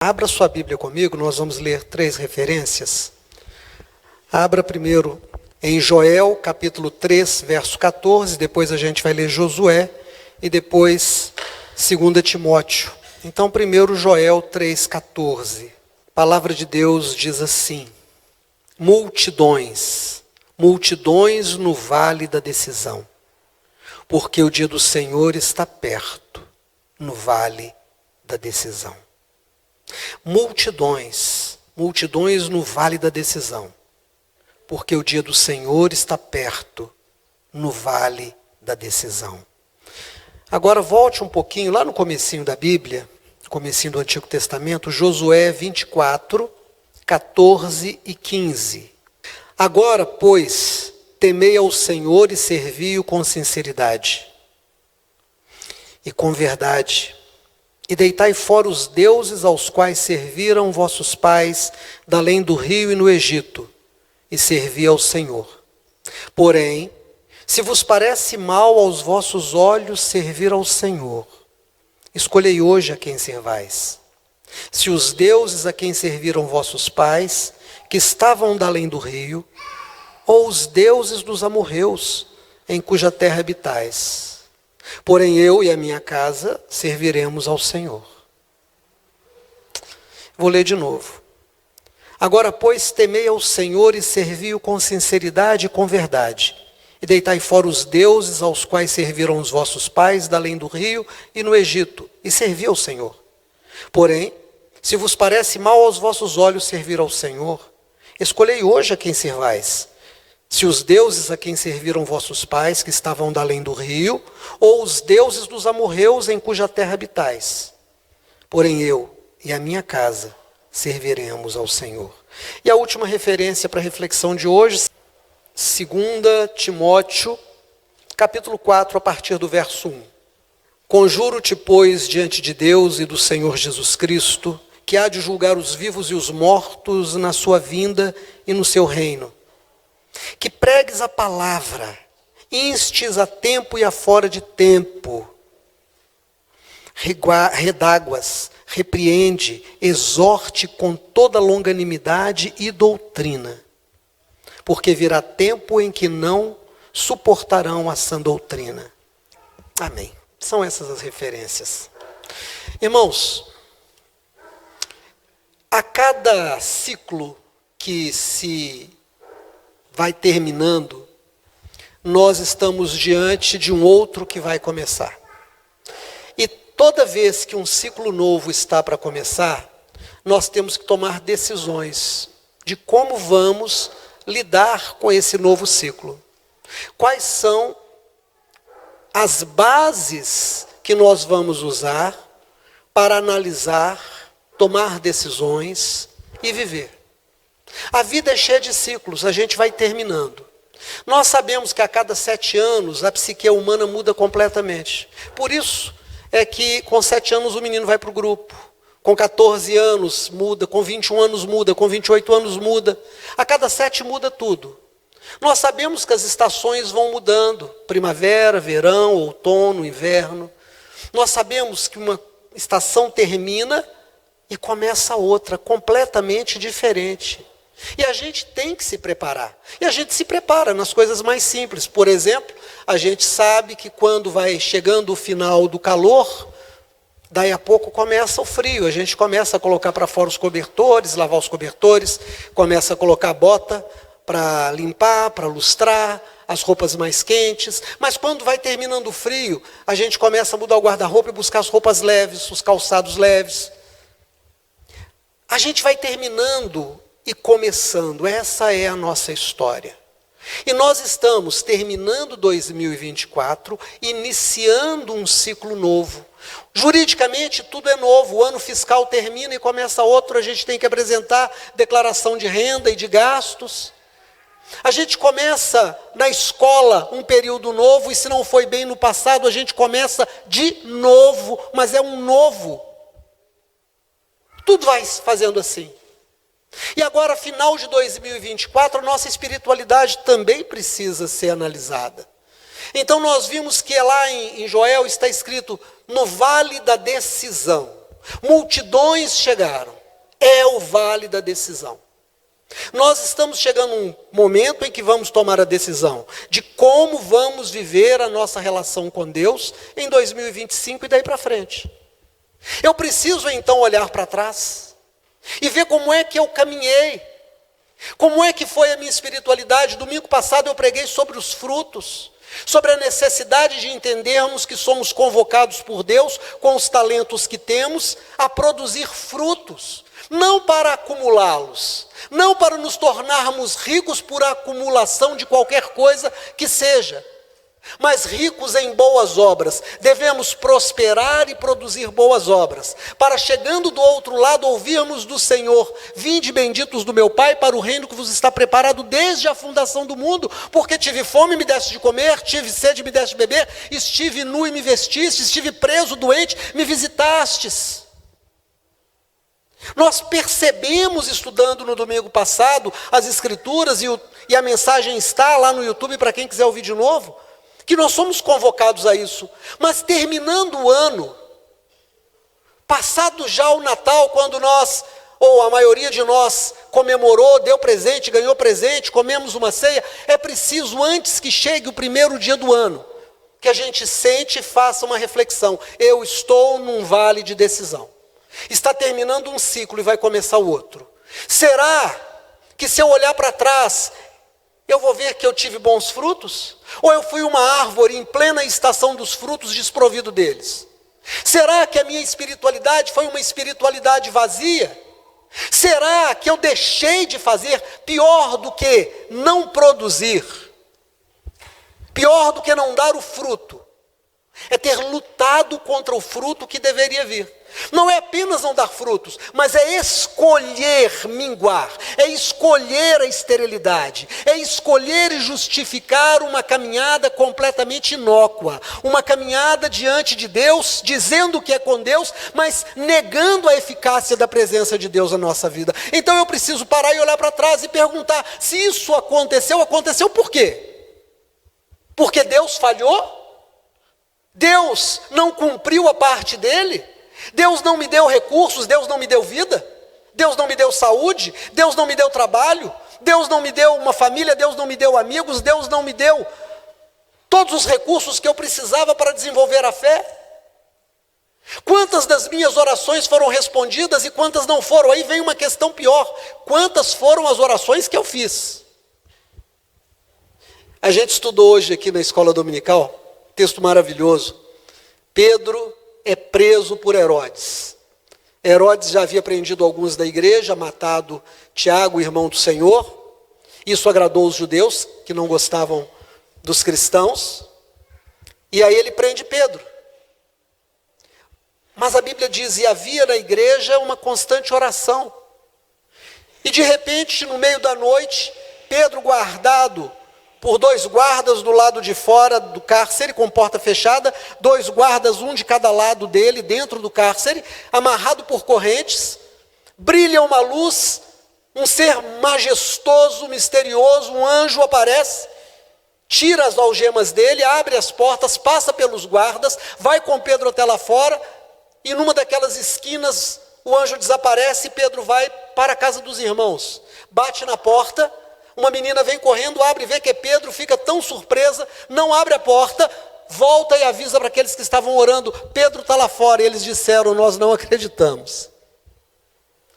Abra sua Bíblia comigo, nós vamos ler 3 referências. Abra primeiro em Joel, capítulo 3, verso 14, depois a gente vai ler Josué e depois 2 Timóteo. Então, primeiro Joel 3,14. A palavra de Deus diz assim: multidões no vale da decisão, porque o dia do Senhor está perto, no vale da decisão. Multidões no vale da decisão, porque o dia do Senhor está perto, no vale da decisão. Agora volte um pouquinho lá no comecinho da Bíblia, comecinho do Antigo Testamento, Josué 24, 14 e 15. Agora, pois, temei ao Senhor e servi-o com sinceridade e com verdade. E deitai fora os deuses aos quais serviram vossos pais, da além do rio e no Egito, e servi ao Senhor. Porém, se vos parece mal aos vossos olhos servir ao Senhor, escolhei hoje a quem servais. Se os deuses a quem serviram vossos pais, que estavam da além do rio, ou os deuses dos amorreus, em cuja terra habitais. Porém, eu e a minha casa serviremos ao Senhor. Vou ler de novo. Agora, pois, temei ao Senhor e servi-o com sinceridade e com verdade. E deitai fora os deuses aos quais serviram os vossos pais, da além do rio e no Egito, e servi ao Senhor. Porém, se vos parece mal aos vossos olhos servir ao Senhor, escolhei hoje a quem servais. Se os deuses a quem serviram vossos pais, que estavam da além do rio, ou os deuses dos amorreus em cuja terra habitais. Porém eu e a minha casa serviremos ao Senhor. E a última referência para a reflexão de hoje, 2 Timóteo, capítulo 4, a partir do verso 1. Conjuro-te, pois, diante de Deus e do Senhor Jesus Cristo, que há de julgar os vivos e os mortos na sua vinda e no seu reino, que pregues a palavra, instes a tempo e a fora de tempo, redáguas, repreende, exorte com toda longanimidade e doutrina, porque virá tempo em que não suportarão a sã doutrina. Amém. São essas as referências. Irmãos, a cada ciclo que se vai terminando, nós estamos diante de um outro que vai começar. E toda vez que um ciclo novo está para começar, nós temos que tomar decisões de como vamos lidar com esse novo ciclo. Quais são as bases que nós vamos usar para analisar, tomar decisões e viver. A vida é cheia de ciclos, a gente vai terminando. Nós sabemos que a cada 7 anos a psique humana muda completamente. Por isso é que com 7 anos o menino vai para o grupo, com 14 anos muda, com 21 anos muda, com 28 anos muda. A cada 7 muda tudo. Nós sabemos que as estações vão mudando, primavera, verão, outono, inverno. Nós sabemos que uma estação termina e começa outra, completamente diferente. E a gente tem que se preparar. E a gente se prepara nas coisas mais simples. Por exemplo, a gente sabe que quando vai chegando o final do calor, daí a pouco começa o frio. A gente começa a colocar para fora os cobertores, lavar os cobertores, começa a colocar bota para limpar, para lustrar, as roupas mais quentes. Mas quando vai terminando o frio, a gente começa a mudar o guarda-roupa e buscar as roupas leves, os calçados leves. A gente vai terminando e começando, essa é a nossa história. E nós estamos terminando 2024, iniciando um ciclo novo. Juridicamente tudo é novo, o ano fiscal termina e começa outro, a gente tem que apresentar declaração de renda e de gastos. A gente começa na escola um período novo e se não foi bem no passado, a gente começa de novo, mas é um novo. Tudo vai fazendo assim. E agora, final de 2024, a nossa espiritualidade também precisa ser analisada. Então nós vimos que lá em Joel está escrito, no vale da decisão. multidões chegaram. É o vale da decisão. Nós estamos chegando a um momento em que vamos tomar a decisão de como vamos viver a nossa relação com Deus em 2025 e daí para frente. Eu preciso então olhar para trás e ver como é que eu caminhei, como é que foi a minha espiritualidade. Domingo passado eu preguei sobre os frutos, sobre a necessidade de entendermos que somos convocados por Deus com os talentos que temos a produzir frutos, não para acumulá-los, não para nos tornarmos ricos por acumulação de qualquer coisa que seja, mas ricos em boas obras. Devemos prosperar e produzir boas obras, para chegando do outro lado ouvirmos do Senhor: vinde benditos do meu Pai para o reino que vos está preparado desde a fundação do mundo, porque tive fome e me deste de comer, tive sede e me deste de beber, estive nu e me vestiste, estive preso, doente, me visitastes. Nós percebemos, estudando no domingo passado as Escrituras, e a mensagem está lá no YouTube para quem quiser ouvir de novo, que nós somos convocados a isso. Mas terminando o ano, passado já o Natal, quando nós, ou a maioria de nós, comemorou, deu presente, ganhou presente, comemos uma ceia, é preciso, antes que chegue o primeiro dia do ano, que a gente sente e faça uma reflexão. Eu estou num vale de decisão. Está terminando um ciclo e vai começar o outro. Será que se eu olhar para trás, eu vou ver que eu tive bons frutos? Ou eu fui uma árvore em plena estação dos frutos, desprovido deles? Será que a minha espiritualidade foi uma espiritualidade vazia? Será que eu deixei de fazer? Pior do que não produzir, pior do que não dar o fruto, é ter lutado contra o fruto que deveria vir. Não é apenas não dar frutos, mas é escolher minguar, é escolher a esterilidade, é escolher e justificar uma caminhada completamente inócua, uma caminhada diante de Deus, dizendo que é com Deus, mas negando a eficácia da presença de Deus na nossa vida. Então eu preciso parar e olhar para trás e perguntar: se isso aconteceu, aconteceu por quê? Porque Deus falhou? Deus não cumpriu a parte dele? Deus não me deu recursos, Deus não me deu vida, Deus não me deu saúde, Deus não me deu trabalho, Deus não me deu uma família, Deus não me deu amigos, Deus não me deu todos os recursos que eu precisava para desenvolver a fé? Quantas das minhas orações foram respondidas e quantas não foram? Aí vem uma questão pior: quantas foram as orações que eu fiz? A gente estudou hoje aqui na escola dominical, texto maravilhoso. Pedro é preso por Herodes. Herodes já havia prendido alguns da igreja, matado Tiago, irmão do Senhor. Isso agradou os judeus, que não gostavam dos cristãos. E aí ele prende Pedro. Mas a Bíblia diz: e havia na igreja uma constante oração. E de repente, no meio da noite, Pedro, guardado por 2 guardas do lado de fora do cárcere, com porta fechada, 2 guardas, um de cada lado dele, dentro do cárcere, amarrado por correntes, brilha uma luz, um ser majestoso, misterioso, um anjo aparece, tira as algemas dele, abre as portas, passa pelos guardas, vai com Pedro até lá fora, e numa daquelas esquinas o anjo desaparece e Pedro vai para a casa dos irmãos, bate na porta. Uma menina vem correndo, abre e vê que é Pedro, fica tão surpresa, não abre a porta, volta e avisa para aqueles que estavam orando: Pedro está lá fora. E eles disseram: nós não acreditamos.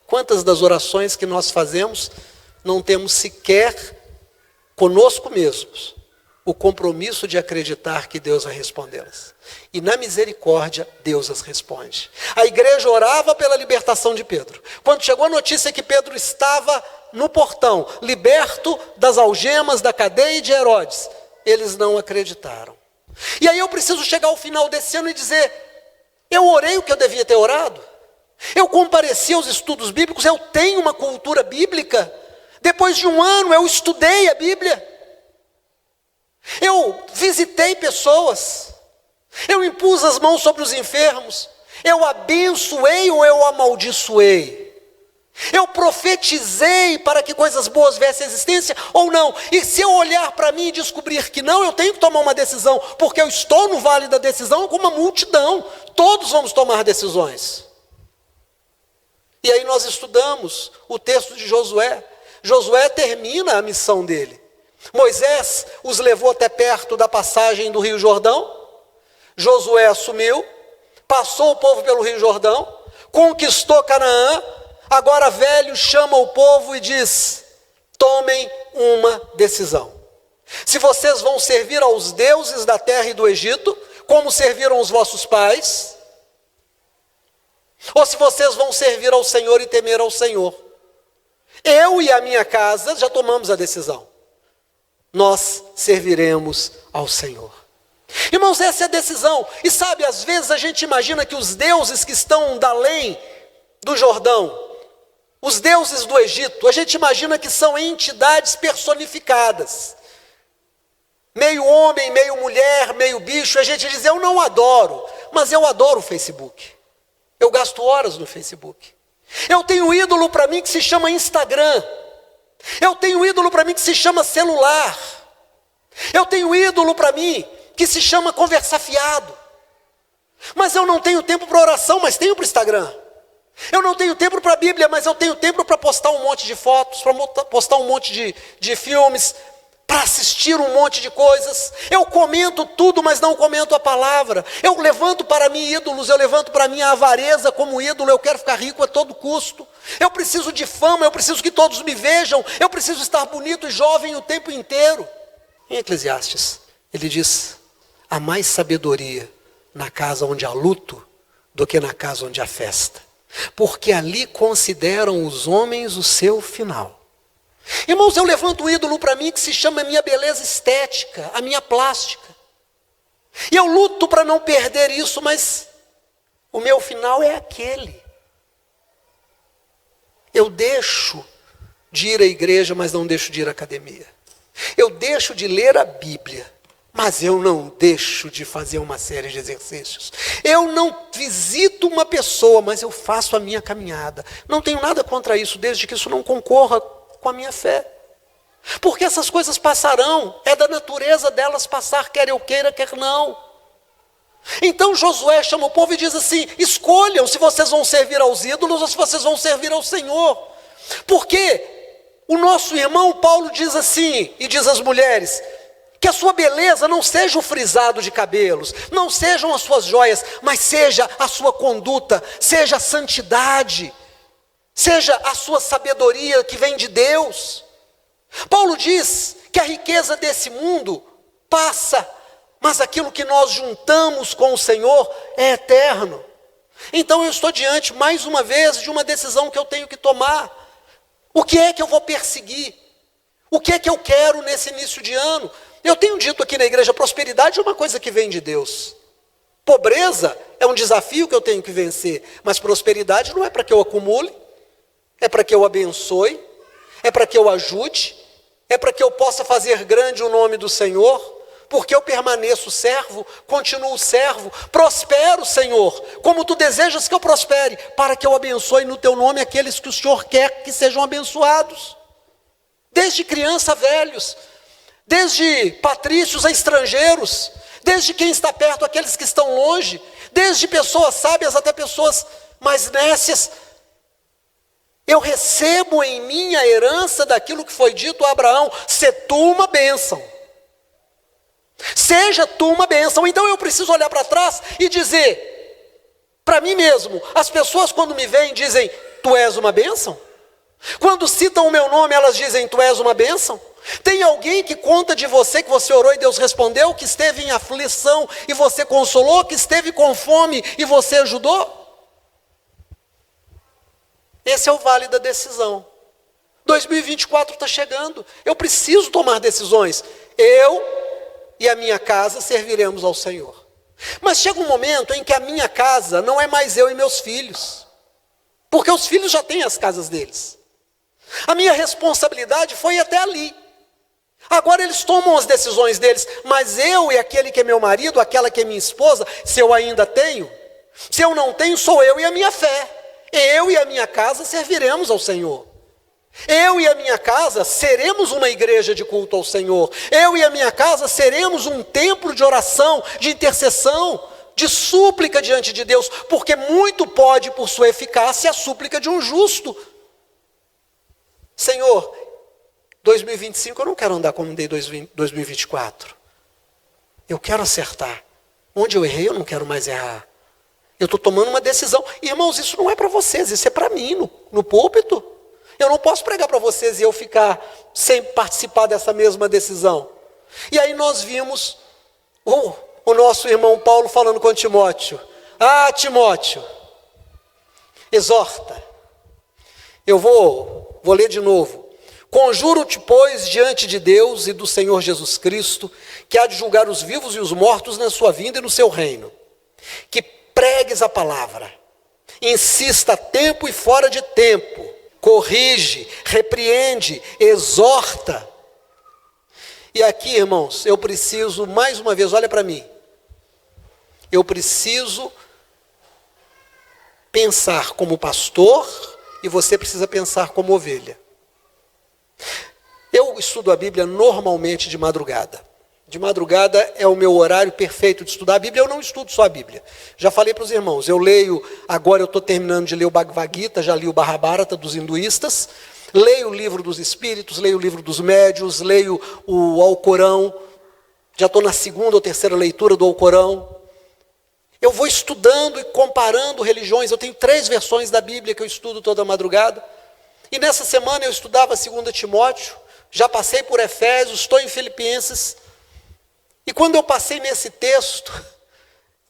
Quantas das orações que nós fazemos não temos sequer conosco mesmos o compromisso de acreditar que Deus vai respondê-las? E na misericórdia, Deus as responde. A igreja orava pela libertação de Pedro. Quando chegou a notícia que Pedro estava no portão, liberto das algemas, da cadeia de Herodes, eles não acreditaram. E aí eu preciso chegar ao final desse ano e dizer: eu orei o que eu devia ter orado? Eu compareci aos estudos bíblicos? Eu tenho uma cultura bíblica? Depois de um ano eu estudei a Bíblia? Eu visitei pessoas? Eu impus as mãos sobre os enfermos? Eu abençoei ou eu amaldiçoei? Eu profetizei para que coisas boas viessem à existência ou não? E se eu olhar para mim e descobrir que não, eu tenho que tomar uma decisão, porque eu estou no vale da decisão com uma multidão. Todos vamos tomar decisões. E aí nós estudamos o texto de Josué. Josué termina a missão dele. Moisés os levou até perto da passagem do Rio Jordão. Josué assumiu, passou o povo pelo Rio Jordão, conquistou Canaã. Agora velho chama o povo e diz: tomem uma decisão. Se vocês vão servir aos deuses da terra e do Egito, como serviram os vossos pais, ou se vocês vão servir ao Senhor e temer ao Senhor. Eu e a minha casa já tomamos a decisão. Nós serviremos ao Senhor. Irmãos, essa é a decisão. E sabe, às vezes a gente imagina que os deuses que estão da além do Jordão, os deuses do Egito, a gente imagina que são entidades personificadas. Meio homem, meio mulher, meio bicho. A gente diz: eu não adoro, mas eu adoro o Facebook. Eu gasto horas no Facebook. Eu tenho um ídolo para mim que se chama Instagram. Eu tenho um ídolo para mim que se chama celular. Eu tenho um ídolo para mim que se chama conversar fiado. Mas eu não tenho tempo para oração, mas tenho para o Instagram. Eu não tenho tempo para a Bíblia, mas eu tenho tempo para postar um monte de fotos, para postar um monte de filmes, para assistir um monte de coisas. Eu comento tudo, mas não comento a palavra. Eu levanto para mim ídolos, eu levanto para mim a avareza como ídolo. Eu quero ficar rico a todo custo. Eu preciso de fama, eu preciso que todos me vejam. Eu preciso estar bonito e jovem o tempo inteiro. Em Eclesiastes, ele diz: há mais sabedoria na casa onde há luto do que na casa onde há festa, porque ali consideram os homens o seu final. Irmãos, eu levanto um ídolo para mim que se chama a minha beleza estética, a minha plástica. E eu luto para não perder isso, mas o meu final é aquele. Eu deixo de ir à igreja, mas não deixo de ir à academia. Eu deixo de ler a Bíblia, mas eu não deixo de fazer uma série de exercícios. Eu não visito uma pessoa, mas eu faço a minha caminhada. Não tenho nada contra isso, desde que isso não concorra com a minha fé. Porque essas coisas passarão, é da natureza delas passar, quer eu queira, quer não. Então Josué chama o povo e diz assim: escolham se vocês vão servir aos ídolos ou se vocês vão servir ao Senhor. Porque o nosso irmão Paulo diz assim, e diz às mulheres, que a sua beleza não seja o frisado de cabelos, não sejam as suas joias, mas seja a sua conduta, seja a santidade, seja a sua sabedoria que vem de Deus. Paulo diz que a riqueza desse mundo passa, mas aquilo que nós juntamos com o Senhor é eterno. Então eu estou diante, mais uma vez, de uma decisão que eu tenho que tomar. O que é que eu vou perseguir? O que é que eu quero nesse início de ano? Eu tenho dito aqui na igreja, prosperidade é uma coisa que vem de Deus. Pobreza é um desafio que eu tenho que vencer, mas prosperidade não é para que eu acumule, é para que eu abençoe, é para que eu ajude, é para que eu possa fazer grande o nome do Senhor, porque eu permaneço servo, continuo servo, prospero, Senhor, como Tu desejas que eu prospere, para que eu abençoe no Teu nome aqueles que o Senhor quer que sejam abençoados. Desde criança a velhos, desde patrícios a estrangeiros, desde quem está perto aqueles que estão longe, desde pessoas sábias até pessoas mais nécias. Eu recebo em mim a herança daquilo que foi dito a Abraão: se tu uma bênção. Seja tu uma bênção. Então eu preciso olhar para trás e dizer para mim mesmo, as pessoas quando me veem dizem: tu és uma bênção? Quando citam o meu nome, elas dizem: tu és uma bênção? Tem alguém que conta de você que você orou e Deus respondeu, que esteve em aflição e você consolou, que esteve com fome e você ajudou? Esse é o vale da decisão. 2024 está chegando. Eu preciso tomar decisões. Eu e a minha casa serviremos ao Senhor. Mas chega um momento em que a minha casa não é mais eu e meus filhos. Porque os filhos já têm as casas deles. A minha responsabilidade foi até ali. Agora eles tomam as decisões deles. Mas eu e aquele que é meu marido, aquela que é minha esposa, se eu ainda tenho, se eu não tenho, sou eu e a minha fé. Eu e a minha casa serviremos ao Senhor. Eu e a minha casa seremos uma igreja de culto ao Senhor. Eu e a minha casa seremos um templo de oração, de intercessão, de súplica diante de Deus, porque muito pode, por sua eficácia, a súplica de um justo. Senhor, 2025 eu não quero andar como andei 2024. Eu quero acertar. Onde eu errei, eu não quero mais errar. Eu estou tomando uma decisão. Irmãos, isso não é para vocês, isso é para mim, no púlpito. Eu não posso pregar para vocês e eu ficar sem participar dessa mesma decisão. E aí nós vimos o nosso irmão Paulo falando com Timóteo. Ah, Timóteo, exorta. Eu vou ler de novo. Conjuro-te, pois, diante de Deus e do Senhor Jesus Cristo, que há de julgar os vivos e os mortos na sua vinda e no seu reino. Que pregues a palavra, insista a tempo e fora de tempo, corrige, repreende, exorta. E aqui, irmãos, eu preciso, mais uma vez, olha para mim, eu preciso pensar como pastor e você precisa pensar como ovelha. Eu estudo a Bíblia normalmente de madrugada. De madrugada é o meu horário perfeito de estudar a Bíblia. Eu não estudo só a Bíblia. Já falei para os irmãos, eu leio, agora eu estou terminando de ler o Bhagavad Gita, já li o Mahabharata dos hinduístas, leio o livro dos espíritos, leio o livro dos médiuns, leio o Alcorão, já estou na segunda ou terceira leitura do Alcorão. Eu vou estudando e comparando religiões, eu tenho 3 versões da Bíblia que eu estudo toda madrugada. E nessa semana eu estudava 2 Timóteo, já passei por Efésios, estou em Filipenses. E quando eu passei nesse texto,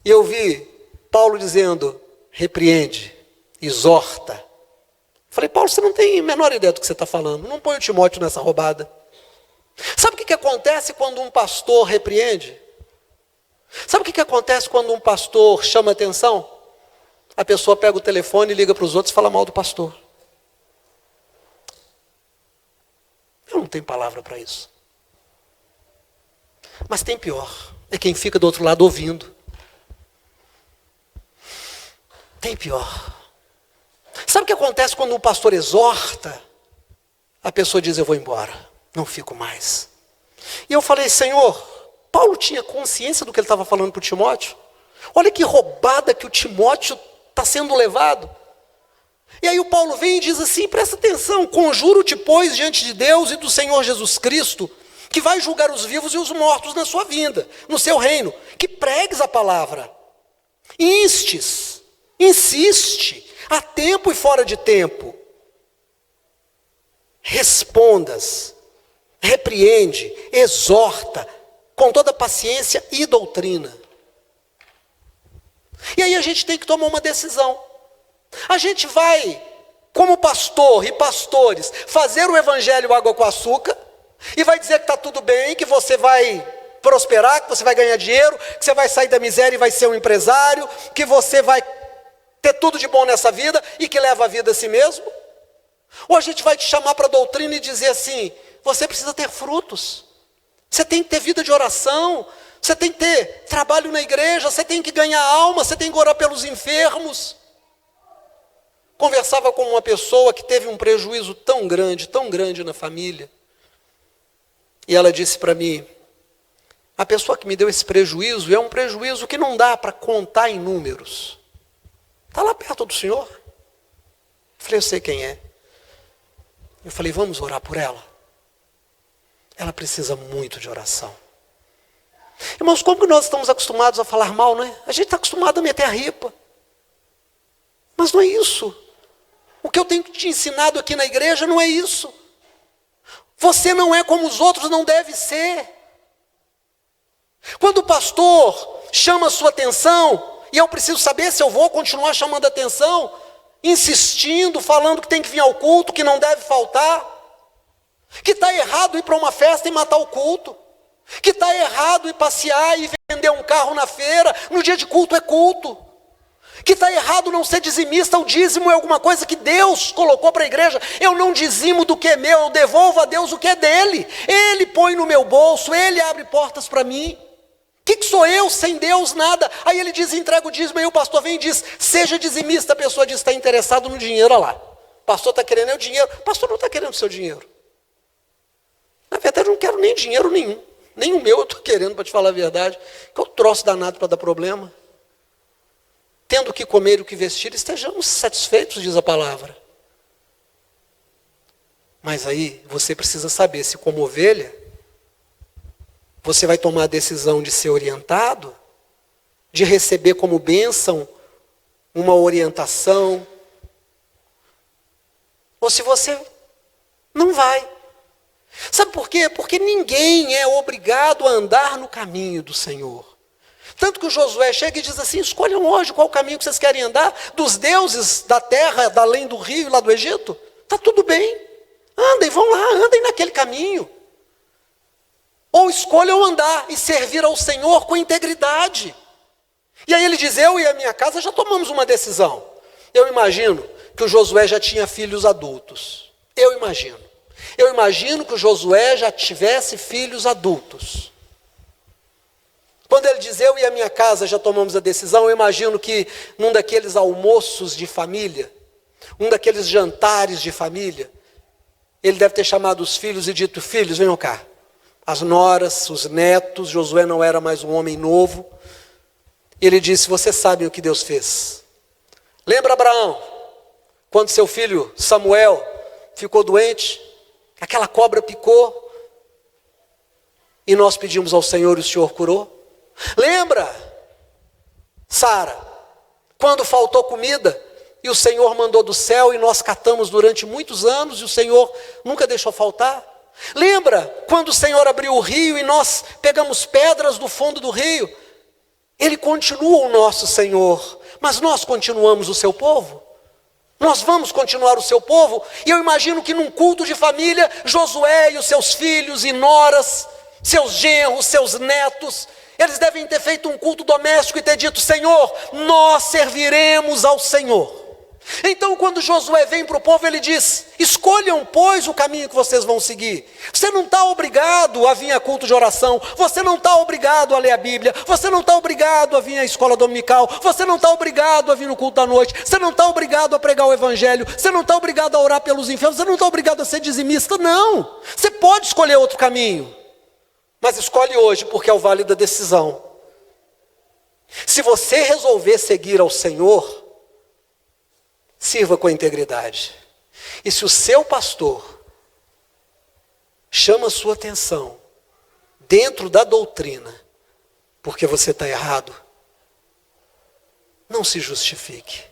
eu vi Paulo dizendo, repreende, exorta. Falei, Paulo, você não tem a menor ideia do que você está falando, não põe o Timóteo nessa roubada. Sabe o que acontece quando um pastor repreende? Sabe o que acontece quando um pastor chama atenção? A pessoa pega o telefone, liga para os outros e fala mal do pastor. Eu não tenho palavra para isso. Mas tem pior, é quem fica do outro lado ouvindo. Tem pior. Sabe o que acontece quando um pastor exorta? A pessoa diz, eu vou embora, não fico mais. E eu falei, Senhor, Paulo tinha consciência do que ele estava falando para o Timóteo? Olha que roubada que o Timóteo está sendo levado. E aí o Paulo vem e diz assim, presta atenção, conjuro-te, pois, diante de Deus e do Senhor Jesus Cristo, que vai julgar os vivos e os mortos na sua vinda, no seu reino, que pregues a palavra, instes, insiste, a tempo e fora de tempo, respondas, repreende, exorta, com toda paciência e doutrina. E aí a gente tem que tomar uma decisão. A gente vai, como pastor e pastores, fazer o evangelho água com açúcar, e vai dizer que está tudo bem, que você vai prosperar, que você vai ganhar dinheiro, que você vai sair da miséria e vai ser um empresário, que você vai ter tudo de bom nessa vida e que leva a vida a si mesmo. Ou a gente vai te chamar para a doutrina e dizer assim, você precisa ter frutos, você tem que ter vida de oração, você tem que ter trabalho na igreja, você tem que ganhar alma, você tem que orar pelos enfermos. Conversava com uma pessoa que teve um prejuízo tão grande na família. E ela disse para mim, a pessoa que me deu esse prejuízo é um prejuízo que não dá para contar em números. Está lá perto do senhor? Eu falei, eu sei quem é. Eu falei, vamos orar por ela? Ela precisa muito de oração. Irmãos, como que nós estamos acostumados a falar mal, não é? A gente está acostumado a meter a ripa. Mas não é isso. O que eu tenho te ensinado aqui na igreja não é isso. Você não é como os outros, não deve ser. Quando o pastor chama a sua atenção, e eu preciso saber se eu vou continuar chamando a atenção, insistindo, falando que tem que vir ao culto, que não deve faltar, que está errado ir para uma festa e matar o culto, que está errado ir passear e vender um carro na feira, no dia de culto é culto, que está errado não ser dizimista, o dízimo é alguma coisa que Deus colocou para a igreja. Eu não dizimo do que é meu, eu devolvo a Deus o que é dele. Ele põe no meu bolso, ele abre portas para mim. O que sou eu sem Deus? Nada. Aí ele diz, entrega o dízimo, aí o pastor vem e diz, seja dizimista. A pessoa diz, está interessado no dinheiro, olha lá. O pastor está querendo é o dinheiro. O pastor não está querendo o seu dinheiro. Na verdade, eu não quero nem dinheiro nenhum. Nem o meu eu estou querendo, para te falar a verdade. Que é um troço danado para dar problema. tendo o que comer e o que vestir, estejamos satisfeitos, diz a palavra. Mas aí você precisa saber se, como ovelha, você vai tomar a decisão de ser orientado, de receber como bênção uma orientação, ou se você não vai. Sabe por quê? Porque ninguém é obrigado a andar no caminho do Senhor. Tanto que o Josué chega e diz assim: escolham hoje qual caminho que vocês querem andar, dos deuses da terra, da além do rio, lá do Egito. Está tudo bem, andem, vão lá, andem naquele caminho. Ou escolham andar e servir ao Senhor com integridade. E aí ele diz: eu e a minha casa já tomamos uma decisão. Eu imagino que o Josué já tinha filhos adultos. Eu imagino que o Josué já tivesse filhos adultos. Quando ele diz: eu e a minha casa já tomamos a decisão, eu imagino que num daqueles almoços de família, um daqueles jantares de família, ele deve ter chamado os filhos e dito: filhos, venham cá. As noras, os netos, Josué não era mais um homem novo. Ele disse: vocês sabem o que Deus fez. Lembra, Abraão, quando seu filho Samuel ficou doente, aquela cobra picou, e nós pedimos ao Senhor e o Senhor curou? Lembra, Sara, quando faltou comida, e o Senhor mandou do céu, e nós catamos durante muitos anos, e o Senhor nunca deixou faltar? Lembra, quando o Senhor abriu o rio, e nós pegamos pedras do fundo do rio? Ele continua o nosso Senhor, mas nós continuamos o seu povo? Nós vamos continuar o seu povo? E eu imagino que num culto de família, Josué e os seus filhos e noras, seus genros, seus netos, eles devem ter feito um culto doméstico e ter dito: Senhor, nós serviremos ao Senhor. Então, quando Josué vem para o povo, ele diz: escolham, pois, o caminho que vocês vão seguir. Você não está obrigado a vir a culto de oração, você não está obrigado a ler a Bíblia, você não está obrigado a vir à escola dominical, você não está obrigado a vir no culto da noite, você não está obrigado a pregar o Evangelho, você não está obrigado a orar pelos enfermos, você não está obrigado a ser dizimista, não. Você pode escolher outro caminho, mas escolhe hoje, porque é o vale da decisão. Se você resolver seguir ao Senhor, sirva com integridade. E se o seu pastor chama a sua atenção dentro da doutrina, porque você está errado, não se justifique.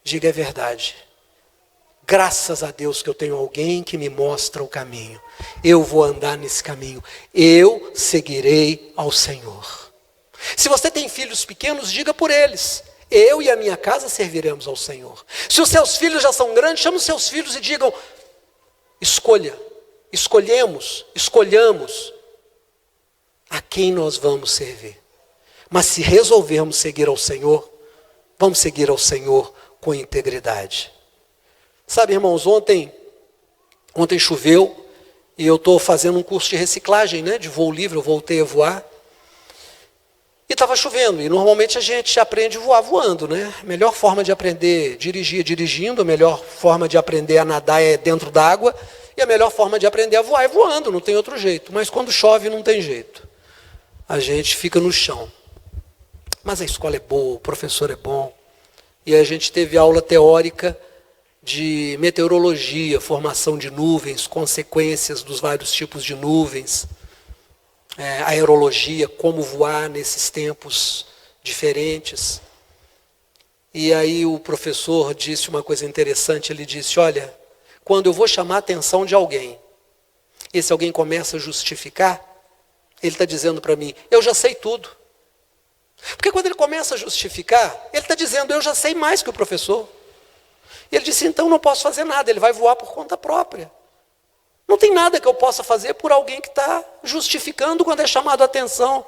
Diga: é verdade. Graças a Deus que eu tenho alguém que me mostra o caminho. Eu vou andar nesse caminho. Eu seguirei ao Senhor. Se você tem filhos pequenos, diga por eles: eu e a minha casa serviremos ao Senhor. Se os seus filhos já são grandes, chame os seus filhos e digam: escolhamos a quem nós vamos servir. Mas se resolvermos seguir ao Senhor, vamos seguir ao Senhor com integridade. Sabe, irmãos, ontem choveu e eu estou fazendo um curso de reciclagem, de voo livre, eu voltei a voar. E estava chovendo, e normalmente a gente aprende a voar voando, A melhor forma de aprender a dirigir é dirigindo, a melhor forma de aprender a nadar é dentro d'água, e a melhor forma de aprender a voar é voando, não tem outro jeito. Mas quando chove não tem jeito. A gente fica no chão. Mas a escola é boa, o professor é bom. E a gente teve aula teórica de meteorologia, formação de nuvens, consequências dos vários tipos de nuvens. Aerologia, como voar nesses tempos diferentes. E aí o professor disse uma coisa interessante, ele disse: olha, quando eu vou chamar a atenção de alguém, esse alguém começa a justificar, ele está dizendo para mim: eu já sei tudo. Porque quando ele começa a justificar, ele está dizendo: eu já sei mais que o professor. E ele disse: então não posso fazer nada, ele vai voar por conta própria. Não tem nada que eu possa fazer por alguém que está justificando quando é chamado a atenção.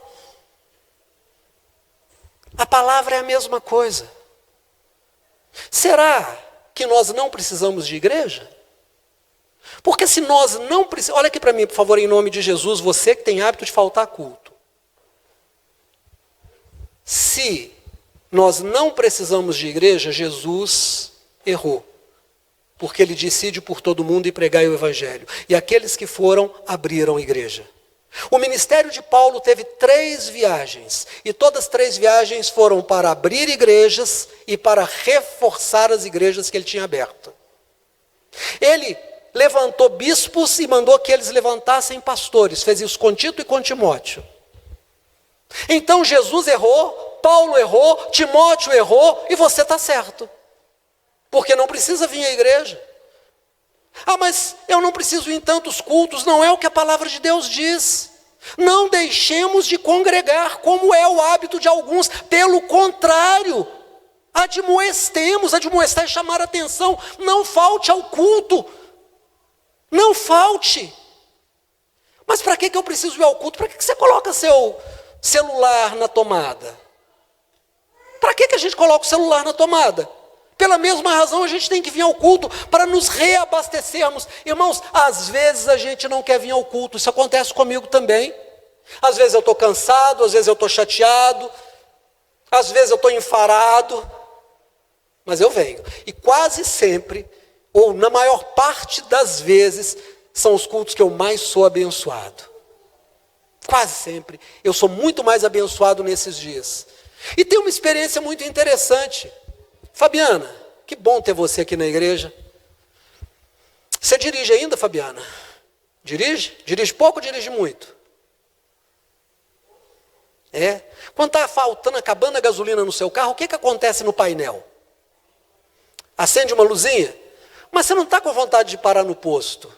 A palavra é a mesma coisa. Será que nós não precisamos de igreja? Porque se nós não precisamos... Olha aqui para mim, por favor, em nome de Jesus, você que tem hábito de faltar a culto. Se nós não precisamos de igreja, Jesus errou. Porque ele disse: ide por todo mundo e pregai o Evangelho. E aqueles que foram, abriram a igreja. O ministério de Paulo teve 3 viagens, e todas as 3 viagens foram para abrir igrejas e para reforçar as igrejas que ele tinha aberto. Ele levantou bispos e mandou que eles levantassem pastores, fez isso com Tito e com Timóteo. Então Jesus errou, Paulo errou, Timóteo errou, e você está certo, porque não precisa vir à igreja. Ah, mas eu não preciso ir em tantos cultos. Não é o que a palavra de Deus diz. Não deixemos de congregar, como é o hábito de alguns. Pelo contrário, admoestemos. Admoestar é chamar a atenção. Não falte ao culto. Não falte. Mas para que eu preciso ir ao culto? Para que você coloca seu celular na tomada? Para que a gente coloca o celular na tomada? Pela mesma razão a gente tem que vir ao culto para nos reabastecermos. Irmãos, às vezes a gente não quer vir ao culto. Isso acontece comigo também. Às vezes eu estou cansado, às vezes eu estou chateado, às vezes eu estou enfarado, mas eu venho. E quase sempre, ou na maior parte das vezes, são os cultos que eu mais sou abençoado. Quase sempre. Eu sou muito mais abençoado nesses dias. E tem uma experiência muito interessante. Fabiana, que bom ter você aqui na igreja. Você dirige ainda, Fabiana? Dirige? Dirige pouco ou dirige muito? É. Quando está faltando, acabando a gasolina no seu carro, o que acontece no painel? Acende uma luzinha? Mas você não está com vontade de parar no posto.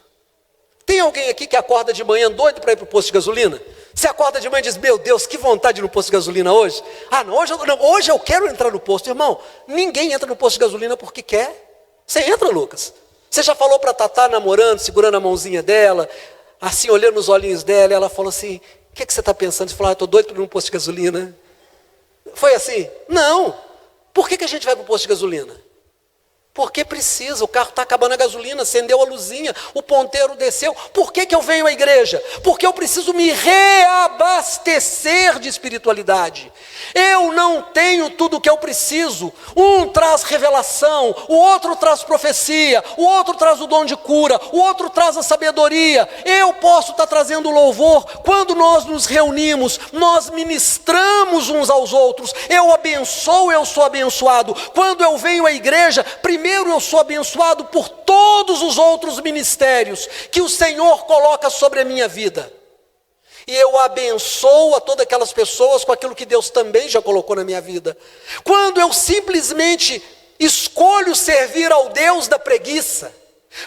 Tem alguém aqui que acorda de manhã doido para ir para o posto de gasolina? Você acorda de manhã e diz, meu Deus, que vontade de ir no posto de gasolina hoje. Ah, não, hoje eu quero entrar no posto. Irmão, ninguém entra no posto de gasolina porque quer. Você entra, Lucas? Você já falou para a Tatá namorando, segurando a mãozinha dela, assim, olhando nos olhinhos dela, e ela falou assim, o que você está pensando? Você falou, estou doido para ir no posto de gasolina. Foi assim? Não. Por que a gente vai para o posto de gasolina? Porque precisa, o carro está acabando a gasolina, acendeu a luzinha, o ponteiro desceu. Por que eu venho à igreja? Porque eu preciso me reabastecer de espiritualidade. Eu não tenho tudo o que eu preciso. Um traz revelação, o outro traz profecia, o outro traz o dom de cura, o outro traz a sabedoria. Eu posso estar trazendo louvor. Quando nós nos reunimos, nós ministramos uns aos outros. Eu abençoo, eu sou abençoado. Quando eu venho à igreja, primeiro eu sou abençoado por todos os outros ministérios que o Senhor coloca sobre a minha vida. E eu abençoo a todas aquelas pessoas com aquilo que Deus também já colocou na minha vida. Quando eu simplesmente escolho servir ao Deus da preguiça,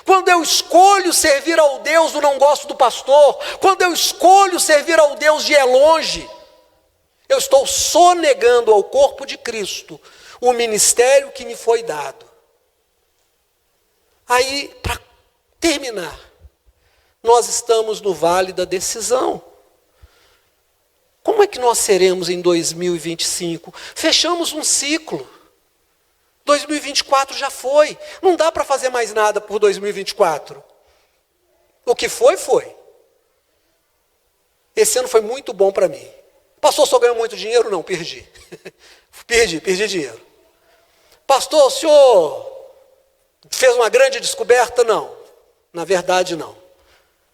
quando eu escolho servir ao Deus do não gosto do pastor, quando eu escolho servir ao Deus de é longe, eu estou sonegando ao corpo de Cristo o ministério que me foi dado. Aí, para terminar, nós estamos no vale da decisão. Como é que nós seremos em 2025? Fechamos um ciclo. 2024 já foi. Não dá para fazer mais nada por 2024. O que foi, foi. Esse ano foi muito bom para mim. Pastor, só ganhou muito dinheiro? Não, perdi. perdi dinheiro. Pastor, o senhor fez uma grande descoberta? Não. Na verdade, não.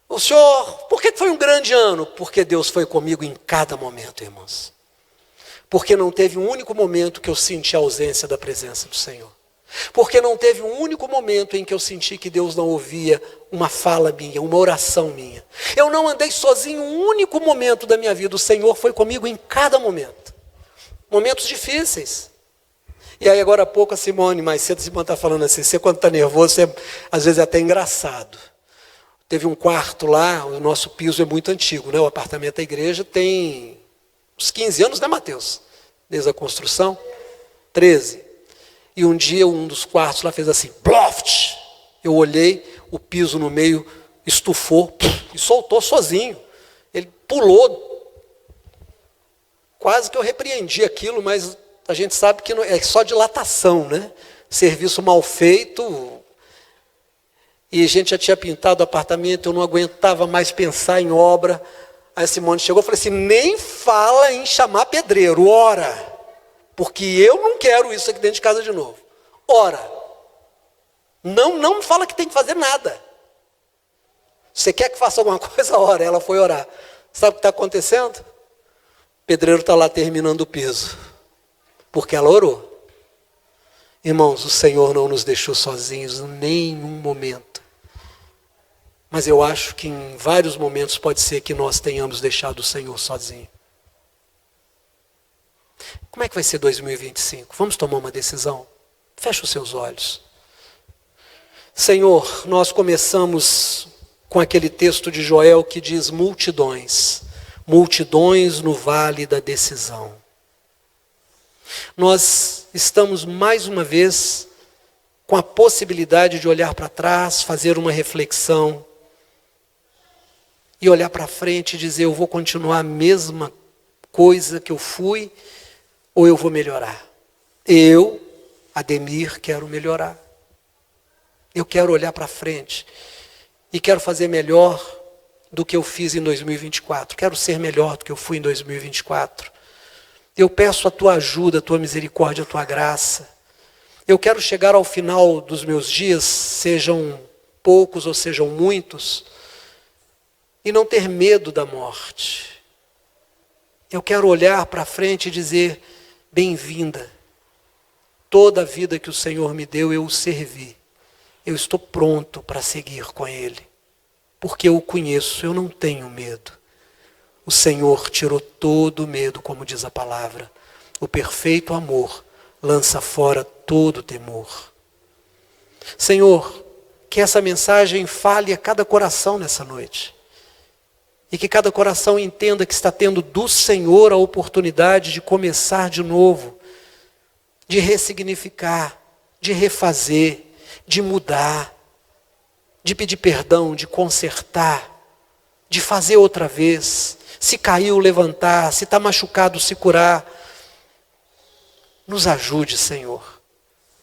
O senhor, por que foi um grande ano? Porque Deus foi comigo em cada momento, irmãos. Porque não teve um único momento que eu senti a ausência da presença do Senhor. Porque não teve um único momento em que eu senti que Deus não ouvia uma fala minha, uma oração minha. Eu não andei sozinho um único momento da minha vida. O Senhor foi comigo em cada momento. Momentos difíceis. E aí agora há pouco a Simone, mais cedo a Simone está falando assim, você quando está nervoso, você, às vezes é até engraçado. Teve um quarto lá, o nosso piso é muito antigo, né? O apartamento da igreja tem uns 15 anos, né, Mateus? Desde a construção, 13. E um dia um dos quartos lá fez assim, ploft! Eu olhei, o piso no meio estufou e soltou sozinho. Ele pulou. Quase que eu repreendi aquilo, mas a gente sabe que não, é só dilatação, né? Serviço mal feito. E a gente já tinha pintado o apartamento, eu não aguentava mais pensar em obra. Aí a Simone chegou e falou assim, nem fala em chamar pedreiro, ora. Porque eu não quero isso aqui dentro de casa de novo. Ora. Não me fala que tem que fazer nada. Você quer que faça alguma coisa? Ora. Ela foi orar. Sabe o que está acontecendo? O pedreiro está lá terminando o piso, porque ela orou. Irmãos, o Senhor não nos deixou sozinhos em nenhum momento. Mas eu acho que em vários momentos pode ser que nós tenhamos deixado o Senhor sozinho. Como é que vai ser 2025? Vamos tomar uma decisão? Feche os seus olhos. Senhor, nós começamos com aquele texto de Joel que diz multidões. Multidões no vale da decisão. Nós estamos mais uma vez com a possibilidade de olhar para trás, fazer uma reflexão e olhar para frente e dizer, eu vou continuar a mesma coisa que eu fui ou eu vou melhorar? Eu, Ademir, quero melhorar. Eu quero olhar para frente e quero fazer melhor do que eu fiz em 2024. Quero ser melhor do que eu fui em 2024. Eu peço a tua ajuda, a tua misericórdia, a tua graça. Eu quero chegar ao final dos meus dias, sejam poucos ou sejam muitos, e não ter medo da morte. Eu quero olhar para frente e dizer, bem-vinda. Toda a vida que o Senhor me deu, eu o servi. Eu estou pronto para seguir com Ele. Porque eu o conheço, eu não tenho medo. O Senhor tirou todo o medo, como diz a palavra. O perfeito amor lança fora todo o temor. Senhor, que essa mensagem fale a cada coração nessa noite. E que cada coração entenda que está tendo do Senhor a oportunidade de começar de novo, de ressignificar, de refazer, de mudar, de pedir perdão, de consertar, de fazer outra vez. Se caiu, levantar, se está machucado, se curar. Nos ajude, Senhor,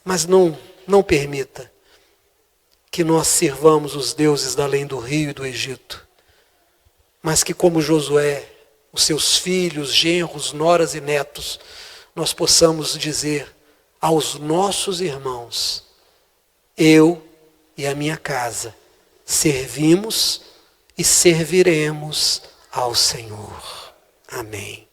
mas não permita que nós sirvamos os deuses da além do rio e do Egito, mas que como Josué, os seus filhos, genros, noras e netos, nós possamos dizer aos nossos irmãos, eu e a minha casa servimos e serviremos ao Senhor. Amém.